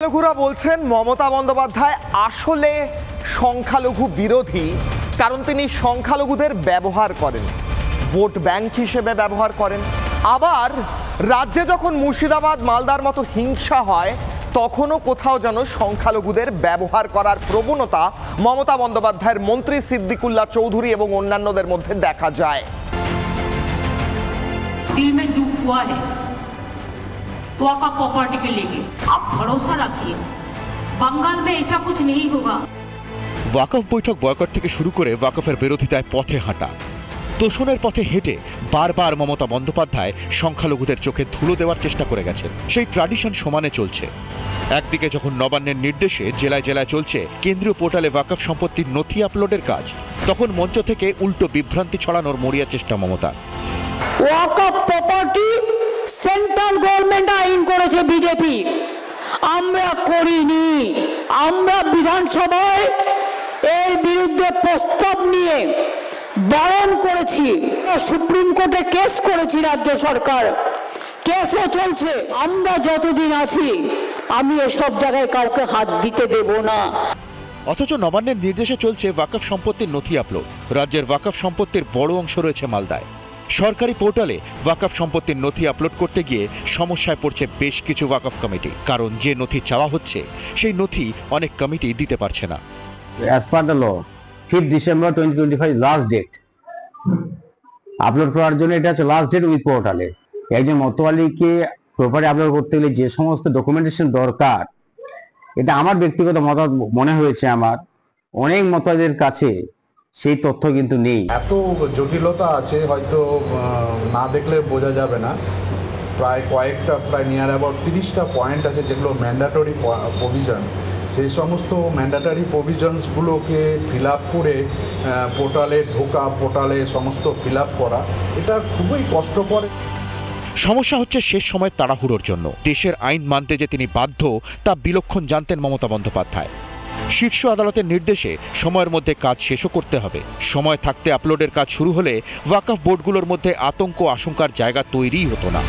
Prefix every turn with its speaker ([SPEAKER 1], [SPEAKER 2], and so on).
[SPEAKER 1] সংখ্যালঘুরা বলছেন মমতা বন্দ্যোপাধ্যায় আসলে সংখ্যালঘু বিরোধী, কারণ তিনি সংখ্যালঘুদের ব্যবহার করেন, ভোট ব্যাংক হিসেবে ব্যবহার করেন। আবার রাজ্যে যখন মুর্শিদাবাদ মালদার মতো হিংসা হয় তখনও কোথাও যেন সংখ্যালঘুদের ব্যবহার করার প্রবণতা মমতা বন্দ্যোপাধ্যায়ের মন্ত্রী সিদ্দিকুল্লাহ চৌধুরী এবং অন্যান্যদের মধ্যে দেখা যায়।
[SPEAKER 2] वक़फ़ प्रॉपर्टी के लेके आप भरोसा रखिए, बंगाल में ऐसा कुछ नहीं होगा।
[SPEAKER 3] ওয়াকফ বৈঠক বয়কট থেকে শুরু করে ওয়াকফের বিরোধিতায় পথে হাঁটা, তোষণের পথে হেঁটে বারবার মমতা বন্দ্যোপাধ্যায় সংখ্যালঘুদের চোখে ধুলো দেওয়ার চেষ্টা করে গেছেন। সেই ট্র্যাডিশন সমানে চলছে। একদিকে যখন নবান্নের নির্দেশে জেলায় জেলায় চলছে কেন্দ্রীয় পোর্টালে ওয়াকফ সম্পত্তির নথি আপলোডের কাজ, তখন মঞ্চ থেকে উল্টো বিভ্রান্তি ছড়ানোর মরিয়া চেষ্টা মমতা।
[SPEAKER 4] ওয়াকফ প্রপার্টি সেন্ট্রাল গভর্নমেন্ট আইন করেছে বিজেপি, আমরা করিনি। আমরা বিধানসভায় এর বিরুদ্ধে প্রস্তাব নিয়ে বারণ করেছি, সুপ্রিম কোর্টে কেস করেছি, রাজ্য সরকার কেসও চলছে। আমরা যতদিন আছি আমি এসব জায়গায় কাউকে হাত দিতে দেব না।
[SPEAKER 3] অথচ নবান্নের নির্দেশে চলছে ওয়াকফ সম্পত্তির নথি আপলোড। রাজ্যের ওয়াকফ সম্পত্তির বড় অংশ রয়েছে মালদায়। সরকারি পোর্টালে ওয়াকফ সম্পত্তির নথি আপলোড করতে গিয়ে সমস্যায় পড়ছে বেশ কিছু ওয়াকফ কমিটি, কারণ যে নথি চাওয়া হচ্ছে সেই নথি অনেক কমিটি দিতে পারছে না।
[SPEAKER 5] As per the law, 5th December 2025 last date upload করার জন্য। এটা হচ্ছে লাস্ট ডেট উই পোর্টালে। একজন মতোয়ালিকে প্রপার্টি আপলোড করতে গেলে যে সমস্ত ডকুমেন্টেশন দরকার, এটা আমার ব্যক্তিগত মতামত মনে হয়েছে, আমার অনেক মতবাদের কাছে সেই তথ্য কিন্তু নেই।
[SPEAKER 6] এত জটিলতা আছে, হয়তো না দেখলে বোঝা যাবে না। প্রায় নিয়ার অ্যাবাউট 30টা পয়েন্ট আছে যেগুলো ম্যান্ডেটরি প্রভিশন। সেই সমস্ত ম্যান্ডেটরি প্রভিশনসগুলোকে ফিল আপ করে পোর্টালে ঢোকা, পোর্টালে সমস্ত ফিল আপ করা, এটা খুবই কষ্টকর।
[SPEAKER 3] সমস্যা হচ্ছে শেষ সময় তাড়াহুড়োর জন্য। দেশের আইন মানতে যে তিনি বাধ্য তা বিলক্ষণ জানতেন মমতা বন্দ্যোপাধ্যায়। শীর্ষ আদালতের নির্দেশে সময়ের মধ্যে কাজ শেষও করতে হবে। সময় থাকতে আপলোডের কাজ শুরু হলে ওয়াকফ বোর্ডগুলোর মধ্যে আতঙ্ক আশঙ্কার জায়গা তৈরিই হতো না।